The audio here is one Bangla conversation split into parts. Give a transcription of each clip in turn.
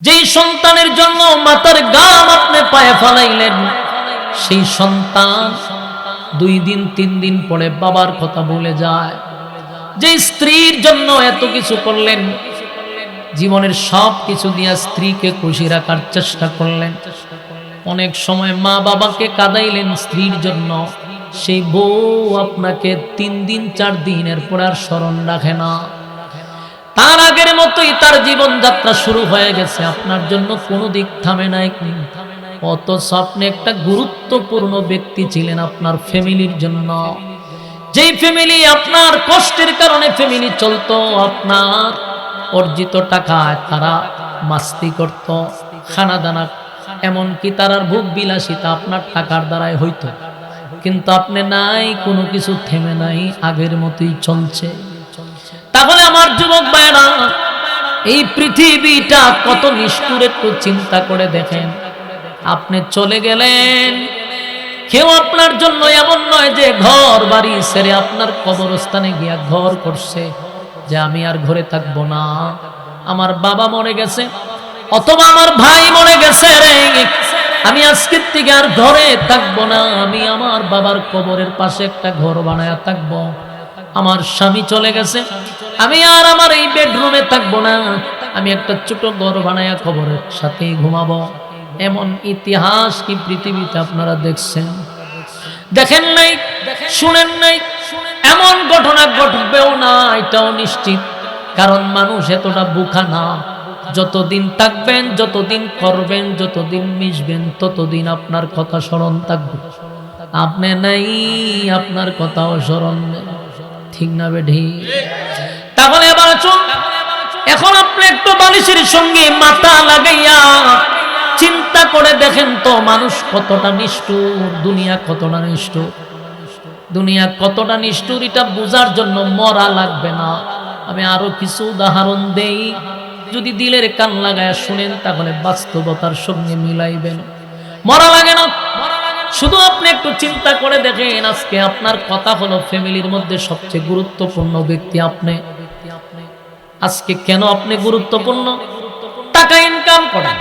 যেই সন্তানের জন্য মাতার গাম আপনি পায়ে ফেলাইলেন, সেই সন্তান 2 দিন 3 দিন পরে বাবার কথা ভুলে যায়। যে স্ত্রীর জন্য এত কিছু করলেন, জীবনের সব কিছু দিয়ে স্ত্রীকে খুশি রাখার চেষ্টা করলেন, অনেক সময় মা বাবাকে কাঁদাইলেন স্ত্রীর জন্য, সেই বউ আপনাকে 3 দিন 4 দিনের পর আর স্মরণ রাখে না। তার আগের মতোই তার জীবনযাত্রা শুরু হয়ে গেছে, আপনার জন্য কোনো দিক থামে নাই। অথচ আপনি একটা গুরুত্বপূর্ণ ব্যক্তি ছিলেন আপনার ফ্যামিলির জন্য। যেই ফ্যামিলি আপনার কষ্টের কারণে ফ্যামিলি চলতো, আপনার অর্জিত টাকায় তারা মাস্তি করত, খানা দানা, এমনকি তারার ভোগ বিলাসিতা আপনার টাকার দ্বারাই হইতো। কিন্তু আপনি নাই, কোনো কিছু থেমে নাই, আগের মতোই চলছে। তাহলে আমার যুবক ভাইরা, এই পৃথিবীটা কত নিষ্ঠুর একটু চিন্তা করে দেখেন। আপনি চলে গেলেন, কেউ আপনার জন্য এমন নয় যে ঘর বাড়ি ছেড়ে আপনার কবরস্থানে গিয়া ঘর করছে যে আমি আর ঘরে থাকবো না, আমার বাবা মরে গেছে অথবা আমার ভাই মরে গেছে রে, আমি আজকের থেকে আর ঘরে থাকবো না, আমি আমার বাবার কবরের পাশে একটা ঘর বানায়া থাকবো। আমার স্বামী চলে গেছে, আমি আর আমার এই বেডরুমে থাকবো না, আমি একটা ছোট ঘর বানায়া কবরের সাথেই ঘুমাবো। এমন ইতিহাস কি পৃথিবীতে আপনারা দেখছেন? দেখেন নাই, শুনেন নাই। এমন ঘটনা ঘটবেও না, এটাও নিশ্চিত। কারণ মানুষ এতটা বোকা না। যতদিন থাকবেন, যতদিন করবেন, যতদিন মিশবেন, ততদিন আপনার কথা স্মরণ থাকবে। আপনি নাই, আপনার কথাও স্মরণ নেই। ঠিক না বেঠি? তাহলে এবার চল, এখন আপনি একটু বালিশের সঙ্গে মাথা লাগাইয়া চিন্তা করে দেখেন তো, মানুষ কতটা নিষ্ঠুর, দুনিয়া কতটা নিষ্ঠুর। দুনিয়া কতটা নিষ্ঠুর এটা বোঝার জন্য মরা লাগবে না। আমি আরো কিছু উদাহরণ দেই, যদি দিলের কান লাগায় শুনেন তাহলে বাস্তবতার সঙ্গে মিলাইবেন। মরা লাগে না, শুধু আপনি একটু চিন্তা করে দেখেন। আজকে আপনার কথা হলো ফ্যামিলির মধ্যে সবচেয়ে গুরুত্বপূর্ণ ব্যক্তি আপনি। আজকে কেন আপনি গুরুত্বপূর্ণ? টাকা ইনকাম করেন,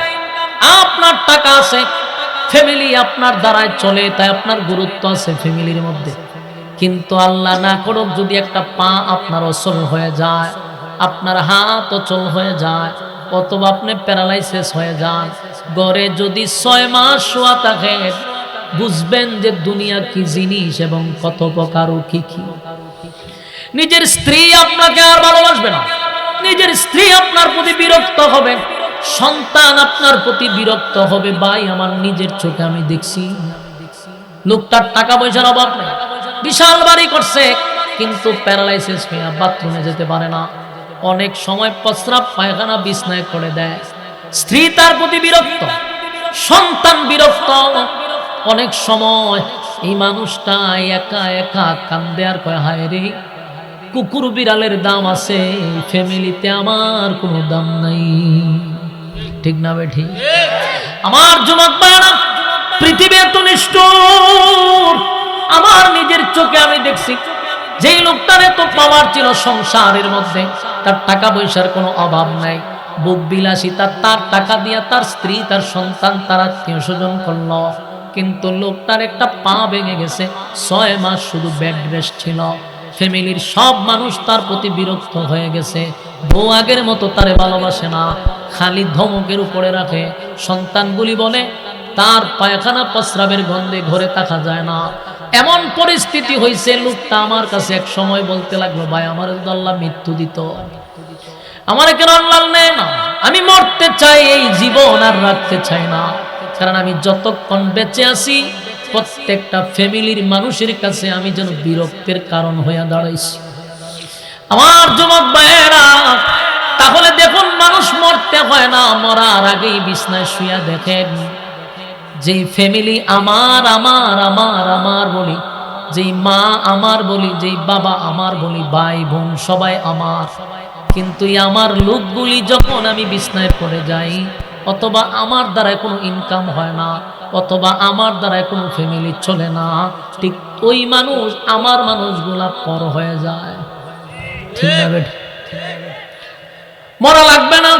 আপনার টাকা আছে, ফ্যামিলি আপনার দ্বারাই চলে, তাই আপনার গুরুত্ব আছে ফ্যামিলির মধ্যে। কিন্তু আল্লাহ না করুক যদি একটা পা আপনার অচল হয়ে যায়, আপনার হাত অচল হয়ে যায়, অথবা আপনি প্যারালাইসিস হয়ে যান, ঘরে যদি 6 মাস শোয়া থাকেন, বুঝবেন যে দুনিয়া কি জিনিস এবং কত প্রকার ও কি কি। নিজের স্ত্রী আপনাকে আর ভালোবাসবে না, নিজের স্ত্রী আপনার প্রতি বিরক্ত হবে, সন্তান আপনার প্রতি বিরক্ত হবে। ভাই, আমার নিজের চোখে আমি দেখছি, লোকটার টাকা পয়সার অভাব নেই, বিশাল বাড়ি করছে, কিন্তু প্যারালাইসিস হয়ে বাথরুমে যেতে পারে না। অনেক সময় প্রস্রাব পায়খানা বিছনায় করে দেয়। স্ত্রী তার প্রতি বিরক্ত, সন্তান বিরক্ত। অনেক সময় এই মানুষটা একা একা কান্দে আর কয়, হায় রে, কুকুর বিড়ালের দাম আছে, ফ্যামিলিতে আমার কোনো দাম নাই। ঠিক না বেঠি? আমার যুবক ভাইরা, পৃথিবী এত নিষ্ঠুর। আমার নিজের চোখে আমি দেখছি, যেই লোকটার এত পাওয়ার ছিল সংসারের মধ্যে, তার টাকা পয়সার কোনো অভাব নাই, ভোগ বিলাসিতা, তার টাকা দিয়া তার স্ত্রী, তার সন্তান, তার আত্মীয় স্বজন করল। কিন্তু লোকটার একটা পা ভেঙে গেছে, 6 মাস শুধু বেড রেস্ট ছিল। ফ্যামিলির সব মানুষ তার প্রতি বিরক্ত হয়ে গেছে, বউ আগের মতো তারে ভালোবাসে না, খালি ধমকের উপরে রাখে। সন্তানগুলি বলে তার পায়খানা প্রস্রাবের গন্ধে ঘরে থাকা যায় না। এমন পরিস্থিতি হয়েছে, লোকটা আমার কাছে এক সময় বলতে লাগলো, ভাই, আমার যদি আল্লাহ মৃত্যু দিত, আমার কেন আল্লাহ নেয় না? আমি মরতে চাই, এই জীবন আর রাখতে চাই না। কারণ আমি যতক্ষণ বেঁচে আছি, প্রত্যেকটা ফ্যামিলির মানুষের কাছে আমি যেন বিরক্তের কারণ হয়ে দাঁড়াইছি। আমার যুবক ভাইয়েরা, তাহলে দেখুন, মানুষ মরতে হয় না, মরার আগেই বিছনায় শুয়া দেখেন, যেই ফ্যামিলি আমার আমার আমার আমার বলি, যেই মা আমার বলি, যেই বাবা আমার বলি, ভাই বোন সবাই আমার, কিন্তু আমার লোকগুলি যখন আমি বিছনায় পড়ে যাই, অথবা আমার দ্বারায় কোনো ইনকাম হয় না, অথবা আমার দ্বারায় কোনো ফ্যামিলি চলে না, ঠিক ওই মানুষ, আমার মানুষগুলা পর হয়ে যায়। ঠিক না বেটা? মরা লাগবে না,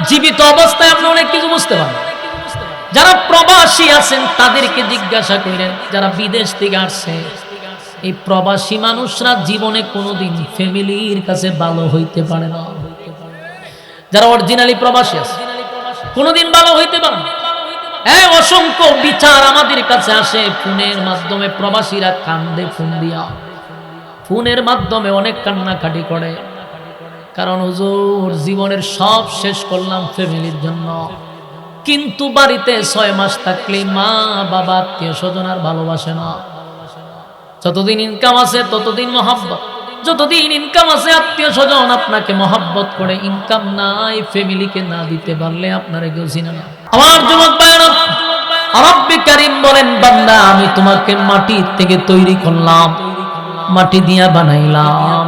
জীবিত অবস্থায় আপনি অনেক কিছু বুঝতে পারেন। যারা প্রবাসী আছেন তাদেরকে জিজ্ঞাসা করেন, যারা বিদেশ থেকে আসছে, এই প্রবাসী মানুষরা জীবনে কোনোদিন ফ্যামিলির কাছে ভালো হইতে পারে না। যারা অরিজিনালি প্রবাসী আছে কোনোদিন ভালো হইতে পারে না। অসংখ্য বিচার আমাদের কাছে আসে ফোনের মাধ্যমে, প্রবাসীরা কান্দে ফোন দিয়া, ফোনের মাধ্যমে অনেক কান্নাকাটি করে, কারণ হুজুর জীবনের সব শেষ করলাম ফ্যামিলির জন্য, কিন্তু বাড়িতে 6 মাস থাকলে মা বাবা আত্মীয় স্বজন আর ভালোবাসে না। যতদিন ইনকাম আছে ততদিন মহব্বত, যতদিন ইনকাম আছে আত্মীয় স্বজন আপনাকে মহব্বত করে, ইনকাম নাই ফ্যামিলিকে না দিতে পারলে আপনারা কেউ চিনে না। আমার যুবক ভাইরা, রব্বে কারীম বলেন, বান্দা আমি তোমাকে মাটি থেকে তৈরি করলাম, মাটি দিয়া বানাইলাম।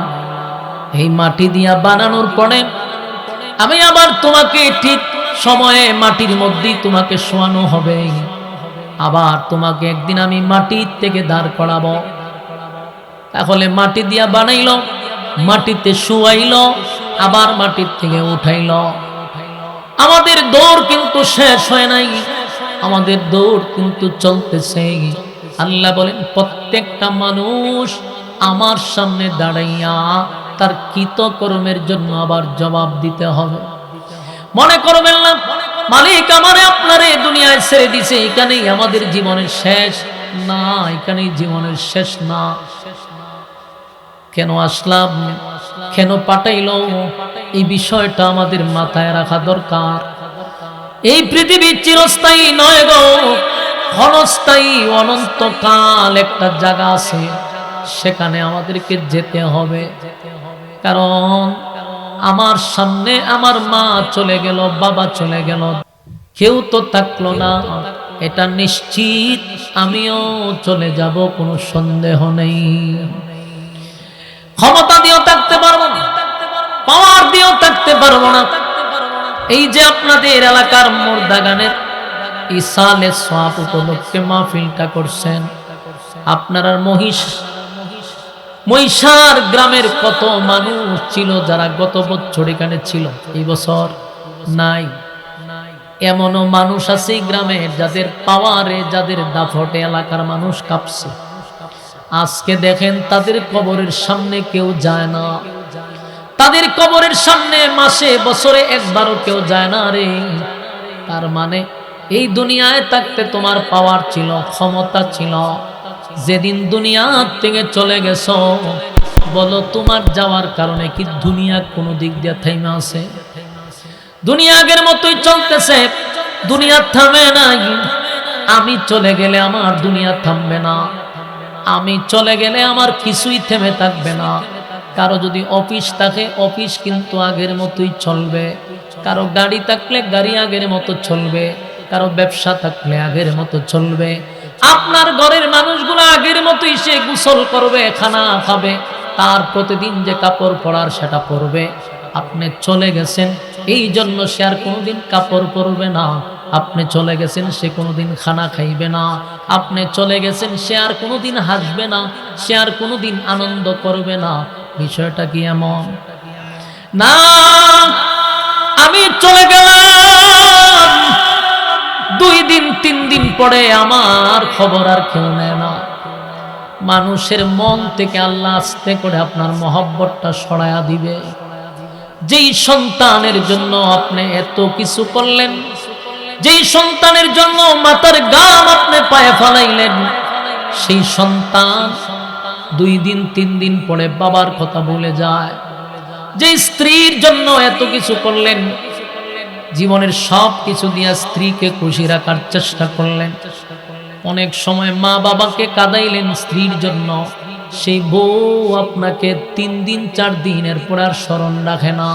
এই মাটি দিয়া বানানোর পরে আমি আবার তোমাকে ঠিক সময়ে মাটির মধ্যেই তোমাকে শোয়ানো হবে, আবার তোমাকে একদিন আমি মাটির থেকে দাঁড় করাবো। তাহলে মাটি দিয়া বানাইলো, মাটিতে শুয়াইলো, আবার মাটির থেকে উঠাইলো। আমাদের দৌড় কিন্তু শেষ হয় নাই, আমাদের দৌড় কিন্তু চলতেছে। আল্লাহ বলেন, প্রত্যেকটা মানুষ আমার সামনে দাঁড়াইয়া তার কৃতকর্মের জন্য আবার জবাব দিতে হবে। মনে করবেন না মালিক আমারে আপনারে দুনিয়ায় ছেড়ে দিছে, এখানেই আমাদের জীবনের শেষ না, এখানেই জীবনের শেষ না। কেন আসলাম, কেন পাঠাইলো, এই বিষয়টা আমাদের মাথায় রাখা দরকার। এই পৃথিবী চিরস্থায়ী নয় গো, ক্ষণস্থায়ী, অনন্তকাল একটা জায়গা আছে, সেখানে আমাদেরকে যেতে হবে। কারণ আমার সামনে আমার মা চলে গেল, বাবা চলে গেল, কেউ তো থাকলো না, এটা নিশ্চিত আমিও চলে যাব, কোনো সন্দেহ নেই। ক্ষমতা দিয়েও থাকতে পারবো না, পাওয়ার দিয়েও থাকতে পারবো না। এই যে আপনাদের এলাকার মুর্দাগানের ইসালে সওয়াব উপলক্ষে মাহফিলটা করছেন, আপনার মহিষার গ্রামের কত মানুষ ছিল যারা গত বছর এখানে ছিল, এই বছর নাই। এমনও মানুষ আছে গ্রামে যাদের পাওয়ারে, যাদের দাফটে এলাকার মানুষ কাঁপছে। আজকে দেখেন তাদের কবরের সামনে কেউ যায় না, তাদের কবরের সামনে মাসে বছরে একবারও কেউ যায় না রে। তার মানে এই দুনিয়ায় থাকতে তোমার পাওয়ার ছিল, ক্ষমতা ছিল, যেদিন দুনিয়া থেকে চলে গেছো, বলো তোমার যাওয়ার কারণে কি দুনিয়া কোনো দিক দিয়ে থাইমা আছে? দুনিয়া আগের মতোই চলতেছে, দুনিয়া থামে নাই। আমি চলে গেলে আমার দুনিয়া থামবে না, আমি চলে গেলে আমার কিছুই থেমে থাকবে না। কারো যদি অফিস থাকে, অফিস কিন্তু আগের মতোই চলবে, কারো গাড়ি থাকলে গাড়ি আগের মতো চলবে, কারো ব্যবসা থাকলে আগের মতো চলবে। আপনার ঘরের মানুষগুলো আগের মতোই সে গোসল করবে, খানা খাবে, তার প্রতিদিন যে কাপড় পরার সেটা পরবে। আপনি চলে গেছেন এই জন্য সে আর কোনোদিন কাপড় পরবে না, আপনি চলে গেছেন সে কোনোদিন খানা খাইবে না, আপনি চলে গেছেন সে আর কোনোদিন হাসবে না, সে আর কোনোদিন আনন্দ করবে না। বিষয়টা কি এমন না? আমি চলে গেলাম, 2 দিন 3 দিন পরে আমার খবর আর কেউ নেয় না। মানুষের মন থেকে আল্লাহ আস্তে করে আপনার মহব্বতটা সরায়া দিবে। যেই সন্তানের জন্য আপনি এত কিছু করলেন, যেই সন্তানের জন্য মাথার ঘাম আপনি পায়ে ফেলাইলেন, সেই সন্তান 2 দিন 3 দিন পরে বাবার কথা ভুলে যায়। যে স্ত্রীর জন্য এত কিছু করলেন, জীবনের সব কিছু দিয়ে স্ত্রীকে খুশি রাখার চেষ্টা করলেন, অনেক সময় মা বাবাকে কাঁদাইলেন স্ত্রীর জন্য, সেই বউ আপনাকে 3 দিন 4 দিনের পর আর স্মরণ রাখে না।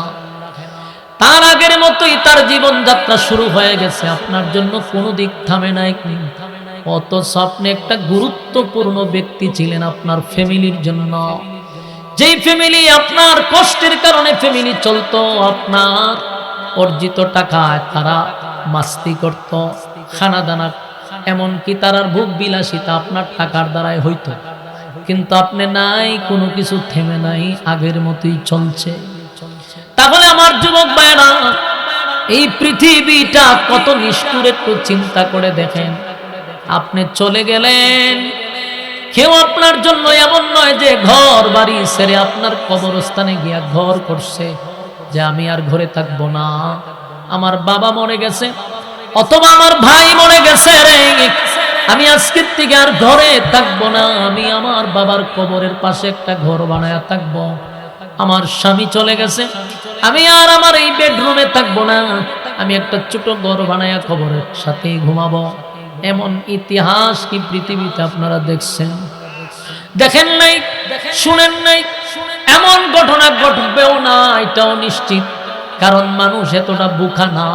তার আগের মতোই তার জীবনযাত্রা শুরু হয়ে গেছে, আপনার জন্য কোনো দিক থামে নাই। অথচ আপনি একটা গুরুত্বপূর্ণ ব্যক্তি ছিলেন আপনার ফ্যামিলির জন্য। যেই ফ্যামিলি আপনার কষ্টের কারণে ফ্যামিলি চলতো, আপনার অর্জিত টাকায় তারা মাস্তি করত, খানা দানা, এমনকি তারার ভোগ বিলাসিতা আপনার টাকার দ্বারাই হইতো, কিন্তু আপনি নাই, কোনো কিছু থেমে নাই, আগের মতোই চলছে। তাহলে আমার যুবক ভাইরা, এই পৃথিবীটা কত নিষ্ঠুর একটু চিন্তা করে দেখেন। আপনি চলে গেলেন, কেউ আপনার জন্য এমন নয় যে ঘর বাড়ি ছেড়ে আপনার কবরস্থানে গিয়া ঘর করছে যে আমি আর ঘরে থাকবো না, আমার বাবা মরে গেছে অথবা আমার ভাই মরে গেছে রে, আমি আজকের থেকে আর ঘরে থাকবো না, আমি আমার বাবার কবরের পাশে একটা ঘর বানায়া থাকবো। আমার স্বামী চলে গেছে, আমি আর আমার এই বেডরুমে থাকবো না, আমি একটা ছোট ঘর বানায়া কবরের সাথেই ঘুমাবো। এমন ইতিহাস কি পৃথিবীতে আপনারা দেখছেন? দেখেন নাই, শুনেন নাই। এমন ঘটনা ঘটবেও না এটাও নিশ্চিত, কারণ মানুষ এতটা বোকা না।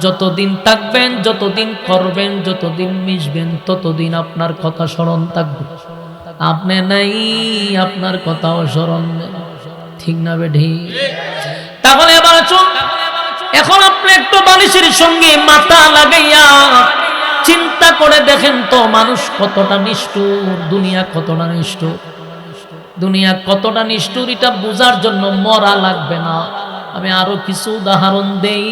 যতদিন থাকবেন, যতদিন করবেন, যতদিন মিশবেন, ততদিন আপনার কথা স্মরণ থাকবে। আপনি নাই, আপনার কথাও স্মরণ নেই, ঠিক না বেঠি? তাহলে এবার চল, এখন আপনি একটু বালিশের সঙ্গে মাথা লাগাইয়া চিন্তা করে দেখেন তো মানুষ কতটা নিষ্ঠুর, দুনিয়া কতটা নিষ্ঠুর। দুনিয়া কতটা নিষ্ঠুর এটা বোঝার জন্য মরা লাগবে না। আমি আরো কিছু উদাহরণ দেই,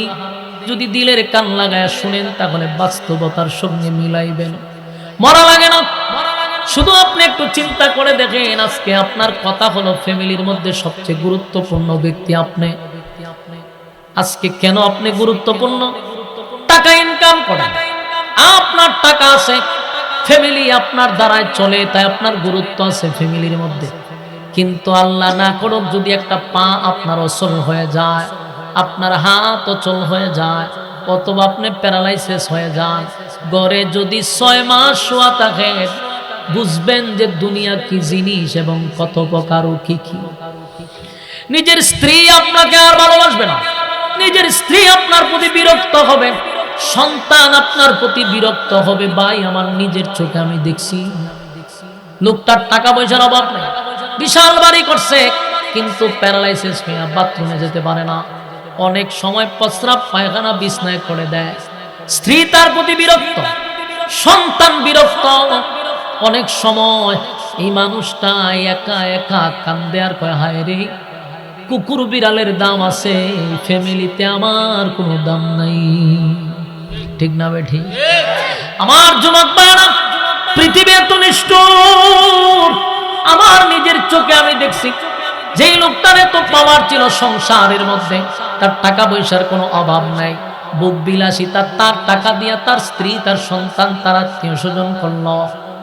যদি দিলের কান লাগায় শুনেন তাহলে বাস্তবতার সঙ্গে মিলাইবেন। মরা লাগে না, শুধু আপনি একটু চিন্তা করে দেখেন, আজকে আপনার কথা হলো ফ্যামিলির মধ্যে সবচেয়ে গুরুত্বপূর্ণ ব্যক্তি আপনি। আজকে কেন আপনি গুরুত্বপূর্ণ? টাকা ইনকাম করেন, আপনার টাকা আছে, ফ্যামিলি আপনার দ্বারাই চলে, তাই আপনার গুরুত্ব আছে ফ্যামিলির মধ্যে। কিন্তু আল্লাহ না করুক যদি একটা পা আপনার অচল হয়ে যায়, আপনার হাত অচল হয়ে যায়, অথবা আপনি প্যারালাইসিস হয়ে যান, ঘরে যদি 6 মাস শোয়া থাকেন, বুঝবেন যে দুনিয়া কি জিনিস এবং কত প্রকার ও কি কি। নিজের স্ত্রী আপনাকে আর ভালোবাসবে না, নিজের স্ত্রী আপনার প্রতি বিরক্ত হবে, সন্তান আপনার প্রতি বিরক্ত হবে। ভাই আমার নিজের চোখে আমি দেখছি, লোকটার টাকা পয়সার অভাব নেই, বিশাল বাড়ি করছে, কিন্তু প্যারালাইসিস হয়ে বাথরুমে যেতে পারে না। অনেক সময় প্রস্রাব পায়খানা বিছনায় করে দেয়। স্ত্রী তার প্রতি বিরক্ত, সন্তান বিরক্ত। অনেক সময় এই মানুষটা একা একা কান্দে আর কয়, হায় রে, কুকুর বিড়ালের দাম আছে, ফ্যামিলিতে আমার কোনো দাম নাই, ঠিক না বেঠি? আমার যুবক ভাইরা, পৃথিবী এত নিষ্ঠুর। আমার নিজের চোখে আমি দেখছি, যেই লোকটার এত পাওয়ার ছিল সংসারের মধ্যে, তার টাকা পয়সার কোনো অভাব নাই, ভোগ বিলাসিতা, তার টাকা দিয়া তার স্ত্রী, তার সন্তান, তার আত্মীয় স্বজন করলো,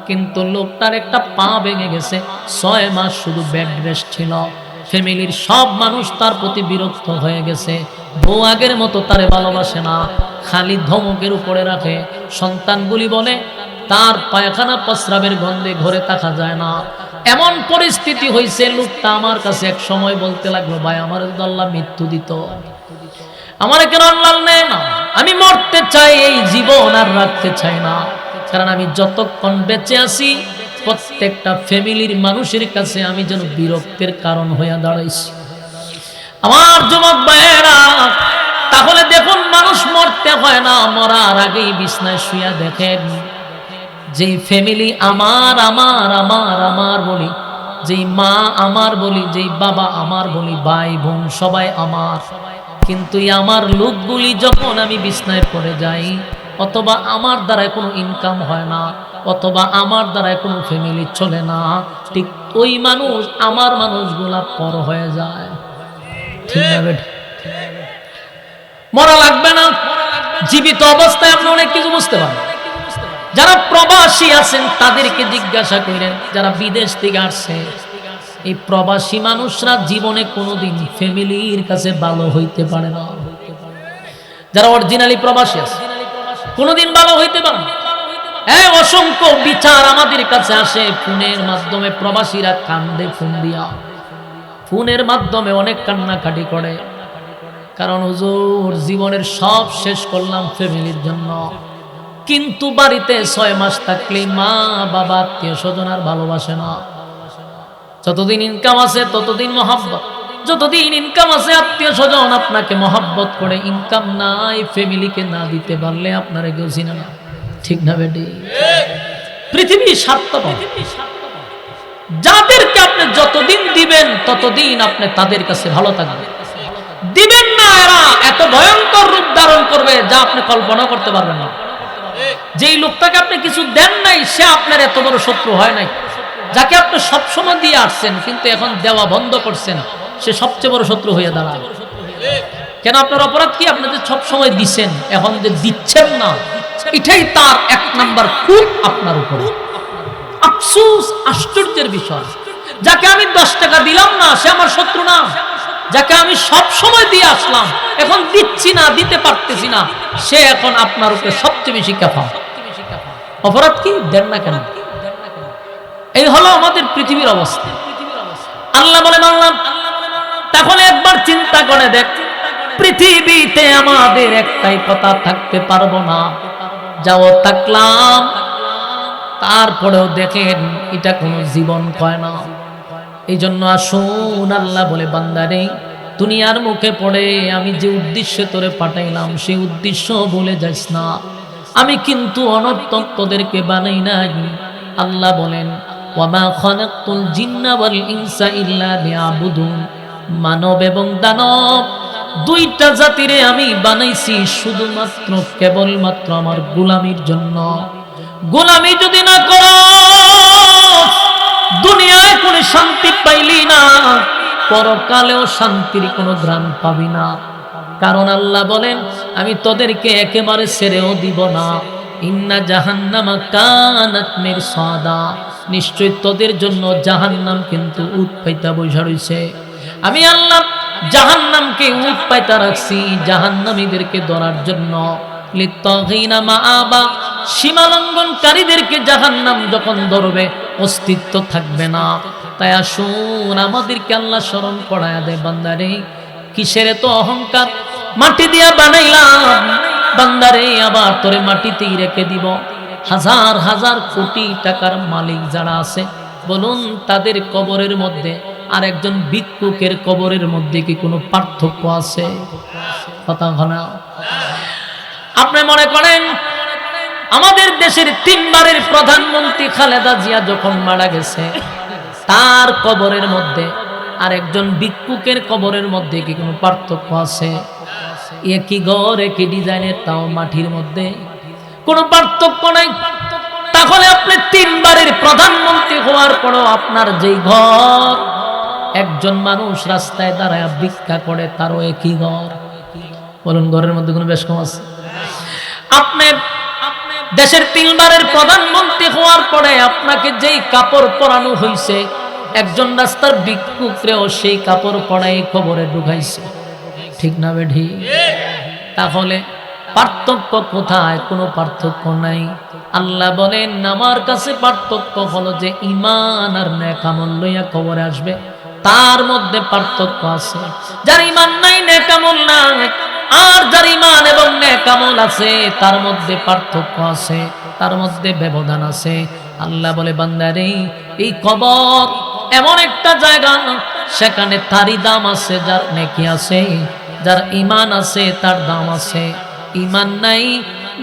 কিন্তু লোকটার একটা পা ভেঙে গেছে, 6 মাস শুধু বেড রেস্ট ছিল। ফ্যামিলির সব মানুষ তার প্রতি বিরক্ত হয়ে গেছে, বউ আগের মতো তারে ভালোবাসে না, খালি ধমকের উপরে রাখে। সন্তানগুলি বলে তার পায়খানা প্রস্রাবের গন্ধে ঘরে থাকা যায় না। এমন পরিস্থিতি হয়েছে, লোকটা আমার কাছে এক সময় বলতে লাগলো, ভাই আমার আল্লাহ মৃত্যু দিত, আমার কেন আল্লাহ নেয় না, আমি মরতে চাই, এই জীবন আর রাখতে চাই না, কারণ আমি যতক্ষণ বেঁচে আছি প্রত্যেকটা ফ্যামিলির মানুষের কাছে আমি যেন বিরক্তের কারণ হয়ে দাঁড়াইছি। আমার যুবক ভাইয়েরা, তাহলে দেখুন মানুষ মরতে হয় না, মরার আগেই বিছনায় শুয়া দেখেন, যেই ফ্যামিলি আমার আমার আমার আমার বলি, যেই মা আমার বলি, যেই বাবা আমার বলি, ভাই বোন সবাই আমার, কিন্তু আমার লোকগুলি যখন আমি বিছনায় পড়ে যাই, অথবা আমার দ্বারা কোনো ইনকাম হয় না, অথবা আমার দ্বারা কোনো ফ্যামিলি চলে না, ঠিক ওই মানুষ, আমার মানুষগুলা পর হয়ে যায়, ঠিক না বেটা? মরা লাগবে না, জীবিত অবস্থায় আপনি অনেক কিছু বুঝতে পারেন। যারা প্রবাসী আছেন তাদেরকে জিজ্ঞাসা করেন, যারা বিদেশ থেকে আসছে, এই প্রবাসী মানুষরা জীবনে কোনোদিন ফ্যামিলির কাছে ভালো হইতে পারে না। যারা অরিজিনালি প্রবাসী আছে কোনোদিন ভালো হইতে পারে না। অসংখ্য বিচার আমাদের কাছে আসে ফোনের মাধ্যমে, প্রবাসীরা কান্দে ফোন দিয়া, ফোনের মাধ্যমে অনেক কান্নাকাটি করে, কারণ হুজুর জীবনের সব শেষ করলাম ফ্যামিলির জন্য, কিন্তু বাড়িতে 6 মাস থাকলে মা বাবা আত্মীয় স্বজন আর ভালোবাসে না। যতদিন ইনকাম আছে ততদিন মহাব্বত, যতদিন ইনকাম আছে আত্মীয় স্বজন আপনাকে মহাব্বত করে, ইনকাম নাই, ফ্যামিলিকে না দিতে পারলে আপনারা কেউ চিনে না, ঠিক না বেটি? পৃথিবী স্বার্থপর, যাদেরকে আপনি যতদিন দিবেন ততদিন আপনি তাদের কাছে ভালো থাকবেন, দিবেন না এরা এত ভয়ঙ্কর রূপ ধারণ করবে যা আপনি কল্পনা করতে পারবেন না। যেই লোকটাকে আপনি কিছু দেন নাই সে আপনার এত বড় শত্রু হয় নাই, যাকে আপনি সবসময় দিয়ে আসছেন কিন্তু এখন দেওয়া বন্ধ করছেন সে সবচেয়ে বড় শত্রু হয়ে দাঁড়ায়। কেন? আপনার অপরাধ কি? আপনি যে সবসময় দিচ্ছেন, এখন যে দিচ্ছেন না এটাই তার এক নাম্বার খুব আপনার উপরে। আফসোস, আশ্চর্যের বিষয়, যাকে আমি 10 টাকা দিলাম না সে আমার শত্রু না, যাকে আমি সব সময় দিয়ে আসলাম এখন দিচ্ছি না, দিতে পারতেছি না, সে এখন আপনার উপরে সবচেয়ে বেশি কাফা। অপরাধ কি? দেন না কেন? এই হলো আমাদের পৃথিবীর অবস্থা। আল্লাহ বলেন, আল্লাহ তাহলে একবার চিন্তা করে দেখ, পৃথিবীতে আমাদের একটাই কথা থাকতে পারবো না, যাও থাকলাম তারপরেও দেখেন এটা কোনো জীবন কয় না। এই জন্য আসুন, আল্লাহ বলে বান্দারে দুনিয়ার মুখে পড়ে আমি যে উদ্দেশ্যে তোরে পাঠাইলাম সেই উদ্দেশ্য ভুলে যাস না। আমি কিন্তু অনর্থক তোদেরকে বানাই নাই। আল্লাহ বলেন, ওয়ামা খালাকতুল জিন্না ওয়াল ইনসা ইল্লা লিয়াবুদুন, মানব এবং দানব দুইটা জাতিরে আমি বানাইছি শুধুমাত্র কেবলমাত্র আমার গোলামির জন্য। গোলামি যদি না করো দুনিয়ায় কোনো শান্তি পাইলি না, পরকালেও শান্তির কোনো ঘ্রাণ পাবি না। কারণ আল্লাহ বলেন আমি তোদেরকে একেবারে ছেড়েও দিব না। ইন্না জাহান্নামা কানাত মিরসাদা, নিশ্চয় তোদের জন্য জাহান্নাম কিন্তু উট পাইতা বইসা রইছে। আমি আল্লাহ জাহান্নামকে উট পাইতা রাখছি জাহান্নামীদেরকে ধরার জন্য। লিত্তাগিনা মাআবা, সীমালঙ্ঘনকারীদেরকে জাহান্নাম যখন ধরবে অস্তিত্ব থাকবে না। তাই আসুন আমাদেরকে আল্লাহ স্মরণ করায়া দেয়, বান্দারে কিসের তো অহংকার, মাটি দিয়া বানাইলাম বান্দারে আবার তোরে মাটিতেই রেখে দিব। হাজার হাজার কোটি টাকার মালিক যারা আছে বলুন তাদের কবরের মধ্যে আর একজন ভিক্ষুকের কবরের মধ্যে কি কোনো পার্থক্য আছে? কথা ঘনা। আপনি মনে করেন আমাদের দেশের 3 বারের প্রধানমন্ত্রী খালেদা জিয়া যখন মারা গেছে তার কবরের মধ্যে আর একজন ভিক্ষুকের কবরের মধ্যে কি কোনো পার্থক্য আছে? একই ঘর একই ডিজাইনের, তাও মাটির মধ্যে, কোনো পার্থক্য নাই। তাহলে আপনি 3 বারের প্রধানমন্ত্রী হওয়ার পরও আপনার যেই ঘর, একজন মানুষ রাস্তায় দাঁড়ায় ভিক্ষা করে তারও একই ঘর। বলুন ঘরের মধ্যে কোনো বেশ কম আছে? আপনি দেশের 3 বারের প্রধানমন্ত্রী হওয়ার পরে আপনাকে যেই কাপড় পরানো হয়েছে একজন রাস্তার ভিক্ষুকরেও সেই কাপড় পরাই কবরে ঢুকাইছে, ঠিক না বেঠি? তাহলে পার্থক্য কোথায়? কোনো পার্থক্য নাই। আল্লাহ বলেন আমার কাছে পার্থক্য হলো যে ঈমান আর নেক আমল লইয়া কবরে আসবে তার মধ্যে পার্থক্য আছে। যার ঈমান নাই, নেক আমল নাই, আর যার ঈমান এবং নেক আমল আছে তার মধ্যে পার্থক্য আছে, তার মধ্যে ব্যবধান আছে। আল্লাহ বলে বান্দারে এই কবর এমন একটা জায়গা সেখানে তারই দাম আছে যার নেকি আছে, যার ঈমান আছে তার দাম আছে। ঈমান নাই,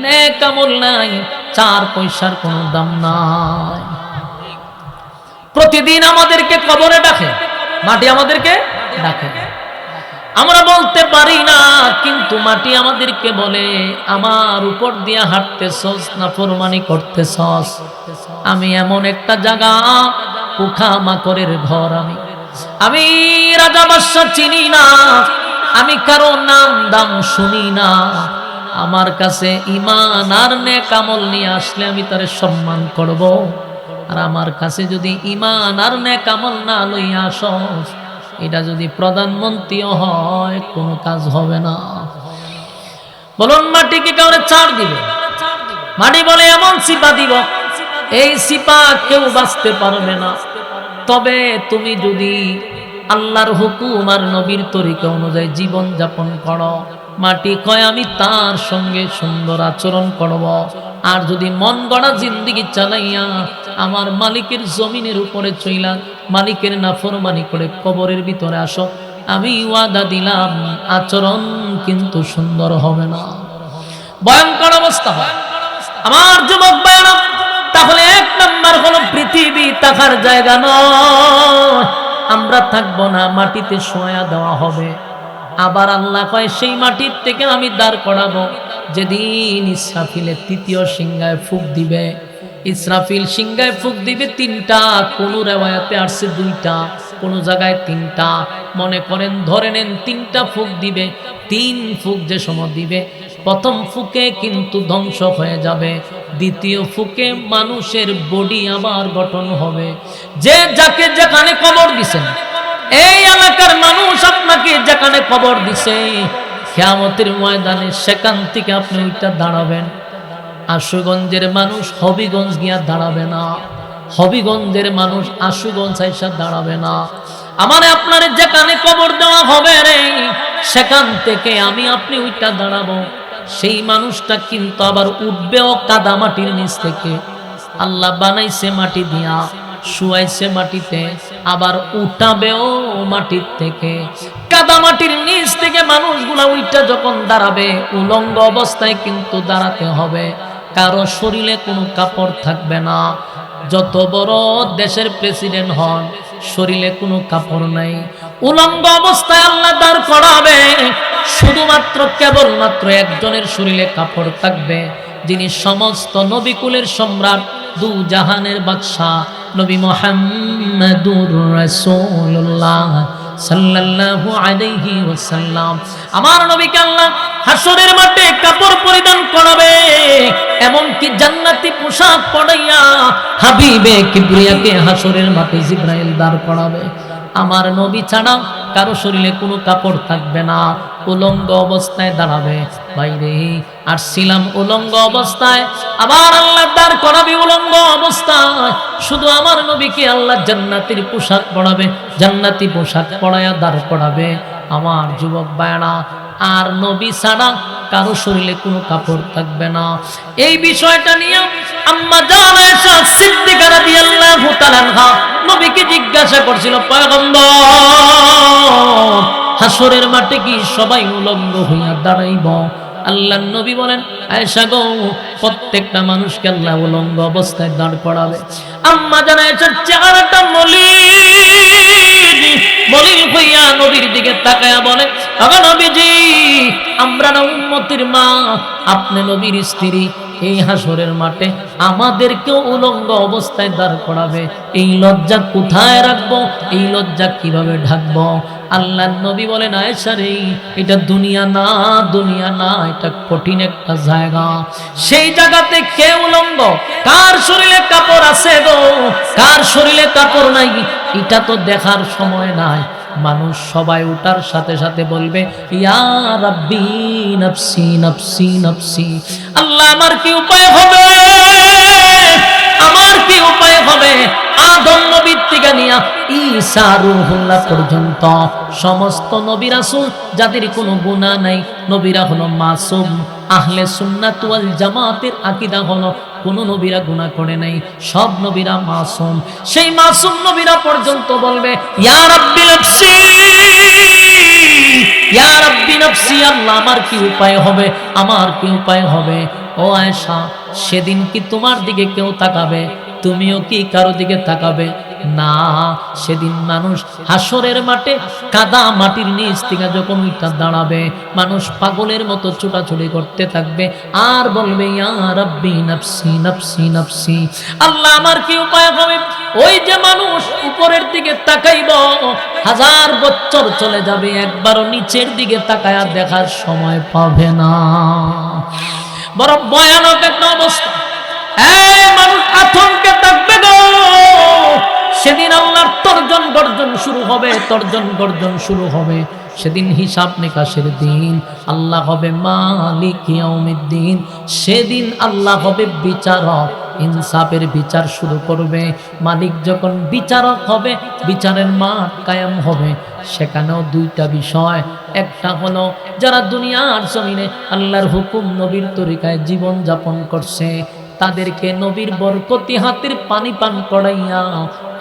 নেক আমল নাই, 4 পয়সার কোনো দাম নাই। প্রতিদিন আমাদেরকে কবরে ডাকে, মাটি আমাদেরকে ডাকে, আমরা বলতে পারি না, কিন্তু মাটি আমাদেরকে বলে আমার উপর দিয়া হাঁটতেছস না ফরমানি করতেছস। আমি এমন একটা জায়গা, পোকা মাকড়ের ঘর, আমি রাজা বাদশা চিনি না, আমি কারো নাম দাম শুনি না। আমার কাছে ঈমান আর নেক আমল নিয়ে আসলে আমি তারে সম্মান করব, আর আমার কাছে যদি ঈমান আর নেক আমল না লইয়া আসস, এটা যদি প্রধানমন্ত্রীও হয় কোনো কাজ হবে না। বলুন মাটি কি কাউরে ছাড় দিবে? মাটি বলে এমন সিপা দিব, এই সিপা কেউ বাঁচতে পারবে না। তবে তুমি যদি আল্লাহর হুকুম আর নবীর তরিকা অনুযায়ী জীবন যাপন করো, মাটি কয় আমি তার সঙ্গে সুন্দর আচরণ করব। আর যদি মন গড়া জিন্দেগি চালাইয়া আমার মালিকের জমিনের উপরে চইলা মালিকের নাফরমানি করে কবরের ভিতরে আসো, আমি ওয়াদা দিলাম আচরণ কিন্তু সুন্দর হবে না, ভয়ঙ্কর অবস্থা হয়। আমার যুবক ভাইরা, তাহলে 1 নাম্বার হলো পৃথিবী থাকার জায়গা নয়, আমরা থাকবো না, মাটিতে শোয়া দেওয়া হবে। আবার আল্লাহ কয় সেই মাটির থেকে আমি দাঁড় করাবো যেদিন ইসরাফিলের তৃতীয় সিংহায় ফুঁক দিবে। ইসরাফিল সিংহায় ফুঁক দিবে তিনটা, কোন রেওয়ায়াতে আসছে দুইটা, কোন জায়গায় তিনটা। মনে করেন ধরে নেন তিনটা ফুঁক দিবে। তিন ফুঁক যে সময় দিবে, প্রথম ফুঁকে কিন্তু ধ্বংস হয়ে যাবে, দ্বিতীয় ফুঁকে মানুষের বডি আবার গঠন হবে। যে যাকে যেখানে কবর দিছেন, এই এলাকার মানুষ আপনাকে যেখানে কবর দিছে, কিয়ামতের ময়দানে সেখান থেকে আপনি ওইটা দাঁড়াবেন। আশুগঞ্জের মানুষ হবিগঞ্জ গিয়া দাঁড়াবে না, হবিগঞ্জের মানুষ আশুগঞ্জ আইসা দাঁড়াবে না। আমারে আপনারে যেখানে কবর দেওয়া হবে রে, সেখান থেকে আমি আপনি ওইটা দাঁড়াবো। সেই মানুষটা কিন্তু আবার উঠবেও কাদা মাটির নিচ থেকে। আল্লাহ বানাইছে মাটি দিয়া, শুয়াইছে মাটিতে, আবার উঠাবেও মাটির থেকে। কাদা মাটির নিচ থেকে মানুষগুলা উইটা যখন দাঁড়াবে, উলঙ্গ অবস্থায় কিন্তু দাঁড়াতে হবে। কারো শরীরে কোনো কাপড় থাকবে না। যত বড় দেশের প্রেসিডেন্ট হন, শরীরে কোনো কাপড় নাই, উলঙ্গ অবস্থায় আল্লাহ দাঁড় করাবে। শুধুমাত্র কেবলমাত্র একজনের শরীরে কাপড় থাকবে, যিনি সমস্ত নবীকুলের সম্রাট, দু জাহানের বাদশা নবী মুহাম্মদুর রাসূলুল্লাহ সাল্লাল্লাহু আলাইহি ওয়াসাল্লাম। আমার নবীকে আল্লাহ হাসরের মাঠে কাপড় পরিধান করাবে, এমনকি জান্নাতি পোশাক পরাইয়া হাবিবে কিবরিয়াকে হাসরের মাঠে জিবরাইল দাঁড় করাবে। আমার নবী ছাড়া কারো শরীরে কোনো কাপড় থাকবে না, উলঙ্গ অবস্থায় দাঁড়াবে। বাইরে আসছিলাম উলঙ্গ অবস্থায়, আবার আল্লাহ দাঁড় করাবে উলঙ্গ অবস্থায়। শুধু আমার নবীকে আল্লাহ জান্নাতের পোশাক পরাবে, জান্নাতি পোশাক পরায়া দাঁড় করাবে। আমার যুবক ভাইরা, আর নবী ছাড়া কারো শরীরে কোনো কাপড় থাকবে না। এই বিষয়টা নিয়ে আম্মা জান আয়েশা সিদ্দিকা রাদিয়াল্লাহু তাআলা আনহা নবীকে জিজ্ঞাসা করছিল, পয়গম্বর, হাসরের মাঠে কি সবাই উলঙ্গ হইয়া দাঁড়াইব? আল্লাহর নবী বলেন, আয়েশা গো, প্রত্যেকটা মানুষকে আল্লাহ উলঙ্গ অবস্থায় দাঁড় করাবে। আম্মা জান আয়েশার চেহারাটা মলিন হইয়া নবীর দিকে তাকায়া বলে, আগো নবীজি, আমরা না উম্মতের মা, আপনি নবীর স্ত্রী, এই হাসরের মাঠে আমাদেরকেও উলঙ্গ অবস্থায় দাঁড় করাবে। এই লজ্জা কোথায় রাখবো? এই লজ্জা কিভাবে ঢাকবো? আল্লাহর নবী বলেন, আয়েশা রে, এটা দুনিয়া না, দুনিয়া না, এটা কঠিন একটা জায়গা। সেই জায়গাতে কে উলঙ্গ, কার শরীরে কাপড় আছে গো, কার শরীরে কাপড় নাই, এটা তো দেখার সময় নাই। মানুষ সবাই উঠার সাথে সাথে বলবে, ইয়া রাব্বি নফসি নফসি নফসি। আল্লাহ, আমার কি উপায় হবে, আমার কি উপায় হবে? আদম নবীর থেকে নিয়া ঈসা রূহুল্লাহ পর্যন্ত সমস্ত নবী রাসূল যাদের কোনো গুনাহ নাই, নবীরা হলো মাসুম। আহলে সুন্নাত ওয়াল জামাতের আকীদা হলো কোন নবীরা গুনাহ করে নাই, সব নবীরা মাসুম। সেই মাসুম নবীরা পর্যন্ত বলবে, ইয়া রাব্বি নফসি, ইয়া রাব্বি নফসি। আল্লাহ, আমার কি উপায় হবে, আমার কি উপায় হবে? ও আয়েশা, সেদিন কি তোমার দিকে কেউ তাকাবে? তুমিও কি কারো দিকে তাকাবে না? সেদিন মানুষ হাসরের মাঠে কাদা মাটির নিচ থেকে যখন উঠা দাঁড়াবে, মানুষ পাগলের মতো ছোটাছুটি করতে থাকবে আর বলবে, ইয়া রাব্বি নফসি নফসি নফসি। আল্লাহ, আমার কি উপায় হবে? ওই যে মানুষ উপরের দিকে তাকাইব, 1000 বছর চলে যাবে, একবারও নিচের দিকে তাকায়া দেখার সময় পাবে না। বড় ভয়ানক একটা অবস্থা। এই মানুষ আতঙ্কে থাকবে গো। সেদিন আল্লাহর তর্জন গর্জন শুরু হবে, তর্জন গর্জন শুরু হবে। সেদিন হিসাব নিকাশের দিন। আল্লাহ হবে মালিক ইয়াউমিদ্দিন। সেদিন আল্লাহ হবে বিচারক, ইনসাফের বিচার শুরু করবে। মালিক যখন বিচারক হবে, বিচারের মাঠ কায়েম হবে। সেখানেও দুইটা বিষয়, একটা হলো যারা দুনিয়ার জমিনে আল্লাহর হুকুম নবীর তরিকায় জীবন যাপন করছে, তাদেরকে নবীর বরকতি হাতের পানি পান করাইয়া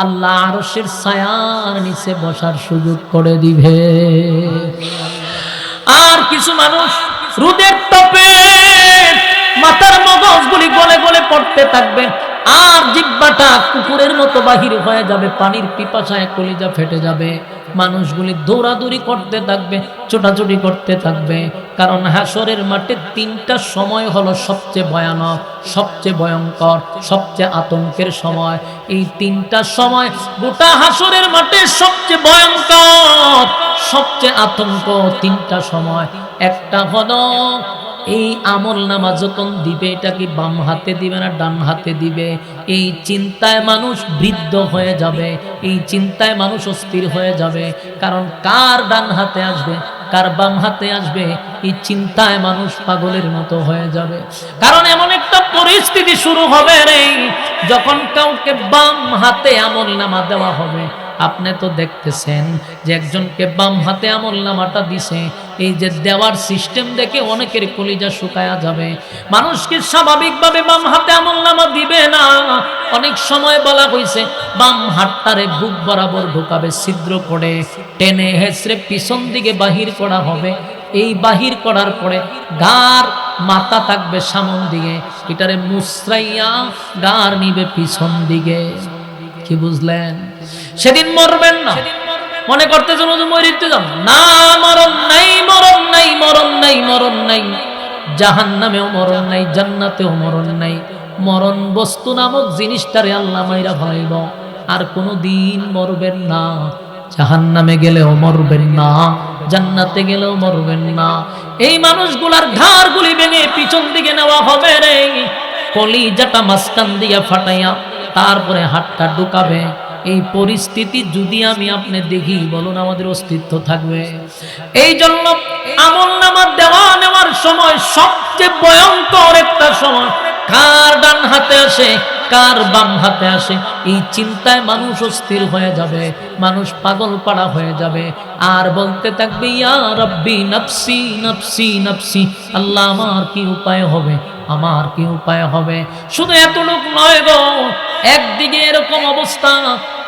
আল্লাহ আরশের ছায়ার নিচে বসার সুযোগ করে দিবে। আর কিছু মানুষ রোদের তাপে মাথার মগজগুলি গলে গলে পড়তে করতে থাকবে, আর জিহ্বাটা কুকুরের মতো বাহির হয়ে যাবে, পানির পিপাসায় কলিজা ফেটে যাবে। মানুষগুলি দৌড়াদৌড়ি করতে থাকবে, ছোটাছুটি করতে থাকবে। কারণ হাসরের মাঠে তিনটা সময় হলো সবচেয়ে ভয়ানক, সবচেয়ে ভয়ঙ্কর, সবচেয়ে আতঙ্কের সময়। এই তিনটা সময় গোটা হাসরের মাঠে সবচেয়ে ভয়ঙ্কর, সবচেয়ে আতঙ্ক তিনটা সময়। একটা হলো এই আমল নামা যখন দিবে, এটা কি বাম হাতে দিবে না ডান হাতে দিবে, এই চিন্তায় মানুষ বৃদ্ধ হয়ে যাবে, এই চিন্তায় মানুষ অস্থির হয়ে যাবে। কারণ কার ডান হাতে আসবে, কার বাম হাতে আসবে, এই চিন্তায় মানুষ পাগলের মতো হয়ে যাবে। কারণ এমন একটা পরিস্থিতি শুরু হবে রে, যখন কাউকে বাম হাতে আমল নামা দেওয়া হবে। আপনি তো দেখতেছেন যে একজনকে বাম হাতে আমল নামাটা দিছে, এই যে দেওয়ার সিস্টেম দেখে অনেকের কলিজা শুকায়া যাবে। মানুষকে স্বাভাবিকভাবে বাম হাতে আমল নামা দিবে না। অনেক সময় বলা হয়েছে বাম হাতটারে বুক বরাবর ঢোকাবে, ছিদ্র করে টেনে হেসড়ে পিছন দিকে বাহির করা হবে। এই বাহির করার পরে গার মাথা থাকবে সামন দিকে, এটারে মুসরাইয়া গার নিবে পিছন দিকে। কি বুঝলেন? সেদিন মরবেন না, মনে করতেছেন মরিতে যাব না, মরণ নাই, মরণ নাই, মরণ নাই, মরণ নাই। জাহান্নামেও মরণ নাই, জান্নাতেও মরণ নাই। মরণ বস্তু নামক জিনিসটারে আল্লাহ মাইরা ফেলাইব, আর কোনো দিন মরবেন না। জাহান্নামে গেলেও মরবেন না, জান্নাতে গেলেও মরবেন না। এই মানুষগুলার ঘাড়গুলি ভেঙে পিছন দিকে নেওয়া হবে রে, কলিজাটা মাঝখান দিয়া ফাটাইয়া তারপরে হাতটা ঢুকাবে। এই পরিস্থিতি যদি আমি আপনি দেখি, বলুন আমাদের অস্তিত্ব থাকবে? এই জন্য আমল নামা দেওয়া নেওয়ার সময় সবচেয়ে ভয়ঙ্কর একটা সময়, কার ডান হাতে আসে কার বাম হাতে আসে, এই চিন্তায় মানুষ অস্থির হয়ে যাবে, মানুষ পাগল পাড়া হয়ে যাবে, আর বলতে থাকবে ইয়া রাব্বি নফসি নফসি নফসি। আল্লাহ আমার কি উপায় হবে, আমার কি উপায় হবে? শুধু এতটুক নয় গো, একদিকে এরকম অবস্থা,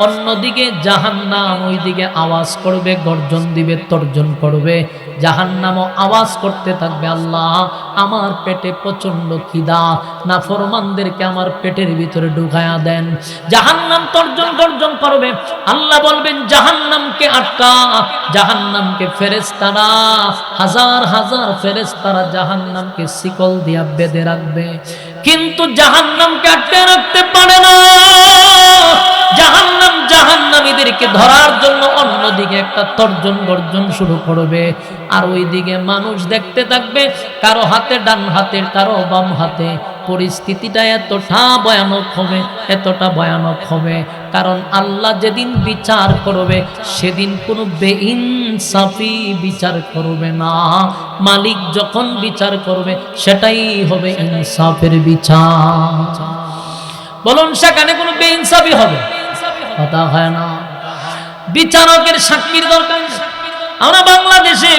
অন্যদিকে জাহান্নাম ওইদিকে আওয়াজ করবে, গর্জন দিবে, তর্জন করবে। জাহান্নামও আওয়াজ করতে থাকবে, আল্লাহ আমার পেটে প্রচন্ড খিদা, নাফরমানদেরকে আমার পেটের ভিতরে ঢুকায়া দেন। জাহান্নাম তর্জন গর্জন করবে, আল্লাহ বলবেন জাহান্নামকে আটকা। জাহান্নামকে ফেরেশতারা, হাজার হাজার ফেরেশতারা জাহান্নামকে শিকল দিয়া বেঁধে রাখবে, কিন্তু জাহান্নামকে আটকে রাখতে পারে না। জাহান্নাম জাহান্নামীদেরকে ধরার জন্য অন্যদিকে একটা তর্জন গর্জন শুরু করবে, আর ওইদিকে মানুষ দেখতে থাকবে, কারো হাতে ডান হাতে, কারো বাম হাতে। পরিস্থিতিটা এতটা ভয়ানক হবে, এতটা ভয়ানক হবে, কারণ আল্লাহ যেদিন বিচার করবে সেদিন কোনো বেইনসাফি বিচার করবে না। মালিক যখন বিচার করবে সেটাই হবে ইনসাফের বিচার। বলুন সেখানে কোনো বেইনসাফি হবে? কথা হয় না। বিচারকের সাক্ষীর দরকার। আমরা বাংলাদেশে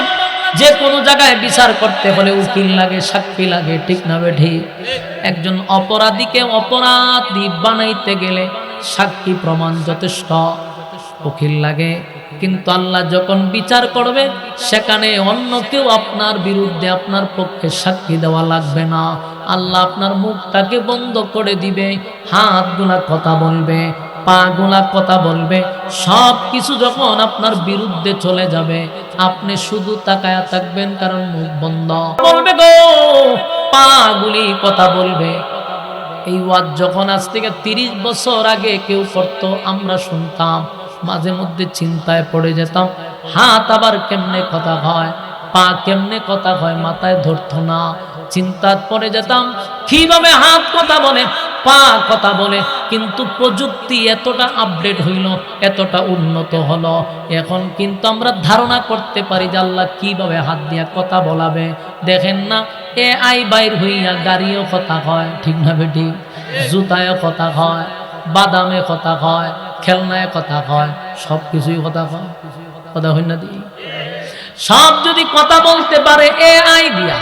যে কোনো জায়গায় বিচার করতে হলে উকিল লাগে, সাক্ষী লাগে, ঠিক না বেঠিক? একজন অপরাধীকে অপরাধী বানাইতে গেলে সাক্ষী প্রমাণ যথেষ্ট, উকিল লাগে। কিন্তু আল্লাহ যখন বিচার করবে সেখানে অন্য কেউ আপনার বিরুদ্ধে, আপনার পক্ষে সাক্ষী দেওয়া লাগবে না। আল্লাহ আপনার মুখটাকে বন্ধ করে দিবে, হাতগুলা কথা বলবে, পা গুলা কথা বলবে, সব কিছু যখন আপনার বিরুদ্ধে চলে যাবে আপনি শুধু তাকায়া থাকবেন, কারণ মুখ বন্ধ। বলবে গো, পা গুলি কথা বলবে। এই ওয়াজ যখন আজ থেকে 30 বছর আগে কেউ করতো, আমরা শুনতাম, মাঝে মধ্যে চিন্তায় পড়ে যেতাম, হাত আবার কেমনে কথা হয়, পা কেমনে কথা হয়, মাথায় ধরতো না। চিন্তায় পড়ে যেতাম কিভাবে হাত কথা বলে, পা কথা বলে। কিন্তু প্রযুক্তি এতটা আপডেট হইল, এতটা উন্নত হলো, এখন কিন্তু আমরা ধারণা করতে পারি যে আল্লাহ কিভাবে হাত দিয়া কথা বলাবে। দেখেন না, AI বাইর হইয়া গাড়িও কথা হয়, ঠিক না বেটি? জুতায় কথা হয়, বাদামে কথা হয়, খেলনায় কথা হয়, সব কিছুই কথা হয়। কথা হয় না? সব যদি কথা বলতে পারে AI দিয়া,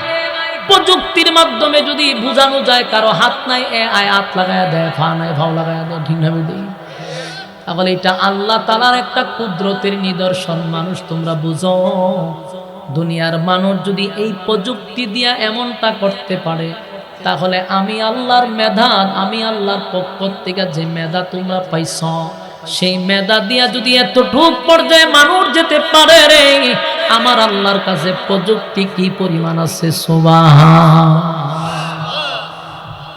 প্রযুক্তির মাধ্যমে যদি বোঝানো যায় কারো হাত নাই, AI হাত লাগায় দেয়, ফা নাই ভাও লাগায় দেয়, ঠিক না বেটি? তাহলে এটা আল্লাহ তাআলার একটা কুদরতের নিদর্শন। মানুষ তোমরা বুঝো, দুনিয়ার মানুষ যদি এই প্রযুক্তি দিয়া এমনটা করতে পারে, তাহলে আমি আল্লাহর মেধান, আমি আল্লাহর পক্ষ থেকে যে মেধা তোমরা পাইছ, সেই মেধা দিয়া যদি এতটুক পর্যায়ে মানুষ যেতে পারে রে, আমার আল্লাহর কাছে প্রযুক্তি কি পরিমাণ আছে। সুবহান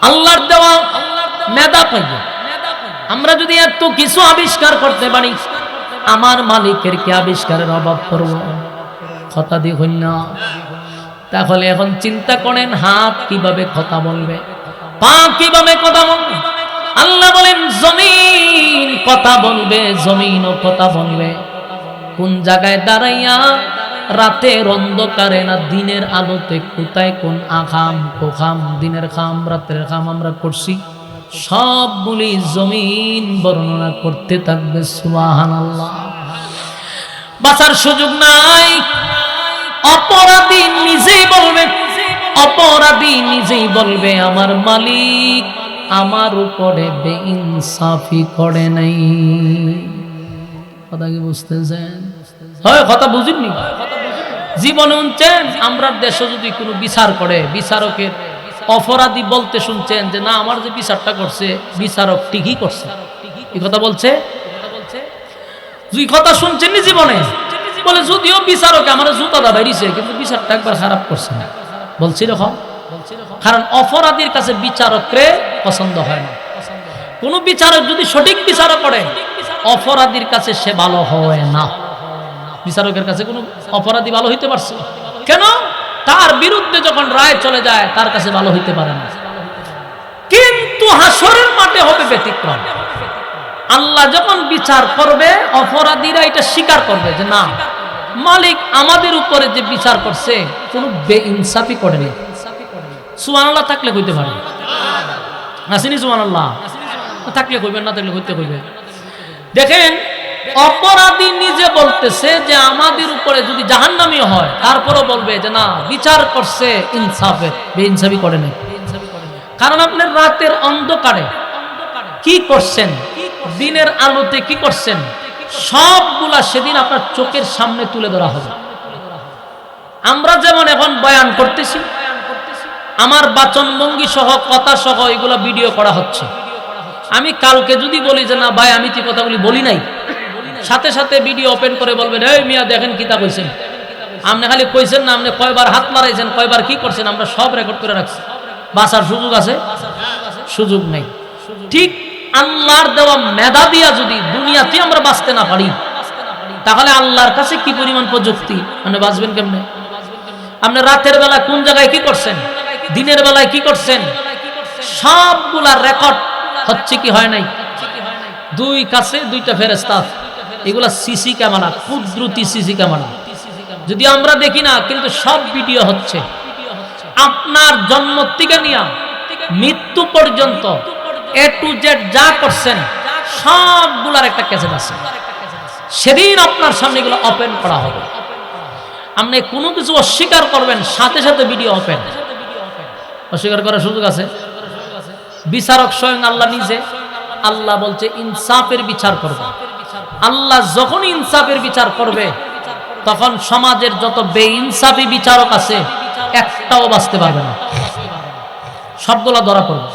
আল্লাহর দেওয়া মেধা পাইয়া আমরা যদি এত কিছু আবিষ্কার করতে পারি, আমার মালিকের কি আবিষ্কারের অভাব পড়ব? কথা দিয়ে হইল না। তাহলে এখন চিন্তা করেন, হাত কিভাবে কথা বলবে, পা কিভাবে কথা বলবে? আল্লাহ বলেন জমিন কথা বলবে, জমিনও কথা বলবে। কোন জায়গায় দাঁড়াইয়া? রাতের অন্ধকারে না দিনের আলোতে? কোথায় কোন আখাম কোখাম, দিনের খাম রাতের খাম আমরা করছি, সব বলি জমিন বর্ণনা করতে থাকবে। সুবহানাল্লাহ। বাঁচার সুযোগ নাই। অপরাধী নিজেই বলবে, অপরাধী নিজেই বলবে আমার মালিক আমার উপরে বেইনসাফি করে নাই। কথা কি বুঝতেছেন? হয় কথা বুঝিনি? জীবনে শুনছেন আমরা দেশে যদি কোনো বিচার করে, বিচারকের অপরাধী বলতে শুনছেন যে না আমার যে বিচারটা করছে বিচারক ঠিকই করছে, এই কথা বলছে? দুই কথা শুনছেন নি জীবনে? বলে যদিও বিচারক আমার জুতাটা বেরিয়েছে কিন্তু বিচারটা একবার খারাপ করছে না, বলছি রকম। কারণ অপরাধীর কাছে বিচারকরে পছন্দ হয় না। কোন বিচারক যদি সঠিক বিচারক করে, অপরাধীর কাছে সে ভালো হয় না। বিচারকের কাছে কোনো অপরাধী ভালো হইতে পারছে কেন? তার বিরুদ্ধে যখন রায় চলে যায় তার কাছে ভালো হইতে পারে না। কিন্তু হাসরের মাঠে হবে ব্যতিক্রম। আল্লাহ যখন বিচার করবে, অপরাধীরা এটা স্বীকার করবে যে না, মালিক আমাদের উপরে যে বিচার করছে কোনো বেইনসাফি করেনি। সুবহানাল্লাহ থাকলে হইতে পারে, আসেনি? সুবহানাল্লাহ থাকলে কইবেন, না থাকলে হইতে কইবে। দেখেন অপরাধী নিজে বলতেছে যে আমাদের উপরে যদি জাহান্নামী হয়, তারপরও বলবে যে না বিচার করছে ইনসাফে, বেইনসাফি করে নাই। কারণ আপনার রাতের অন্ধকারে কি করছেন, দিনের আলোতে কি করছেন, সবগুলা সেদিন আপনার চোখের সামনে তুলে ধরা হবে। আমরা যেমন এখন বয়ান করতেছি, আমার বাচনভঙ্গি সহ কথা সহ এগুলো ভিডিও করা হচ্ছে। আমি কালকে যদি বলি যে না ভাই আমি তো কথাগুলি বলি নাই, সাথে সাথে ভিডিও ওপেন করে বলবেন এই মিয়া দেখেন কিতা কইছেন, আপনি খালি কইছেন না, আপনি কয়বার হাত মারাইছেন, কয়বার কি করছেন, আমরা সব রেকর্ড করে রাখছি। বাঁচার সুযোগ আছে? সুযোগ নাই। ঠিক আল্লাহর দেওয়া মেধা দিয়া যদি দুনিয়াতে আমরা বাঁচতে না পারি, তাহলে আল্লাহর কাছে কি পরিমাণ প্রযুক্তি, মানে বাঁচবেন কেমনে? আপনি রাতের বেলা কোন জায়গায় কি করছেন, দিনের বেলায় কি করছেন, সবগুলা রেকর্ড হচ্ছে কি হয় নাই? দুই কাছে দুইটা ফেরেশতা, এগুলা সিসি ক্যামেরা, কুদরতি সিসি ক্যামেরা। যদি আমরা দেখি না, কিন্তু সব ভিডিও হচ্ছে। আপনার জন্ম থেকে নিয়ে মৃত্যু পর্যন্ত এ টু জেড যা করছেন সবগুলার একটা ক্যাসেট আছে। সেদিন আপনার সামনে এগুলো ওপেন করা হবে। আপনি কোনো কিছু অস্বীকার করবেন, সাথে সাথে ভিডিও ওপেন। অস্বীকার করার সুযোগ আছে? বিচারক স্বয়ং আল্লাহ নিজে। আল্লাহ বলছে ইনসাফের বিচার করবে। আল্লাহ যখন ইনসাফের বিচার করবে, তখন সমাজের যত বেইনসাফি বিচারক আছে একটাও বাঁচতে পারবে না, সবগুলা ধরা পড়বে।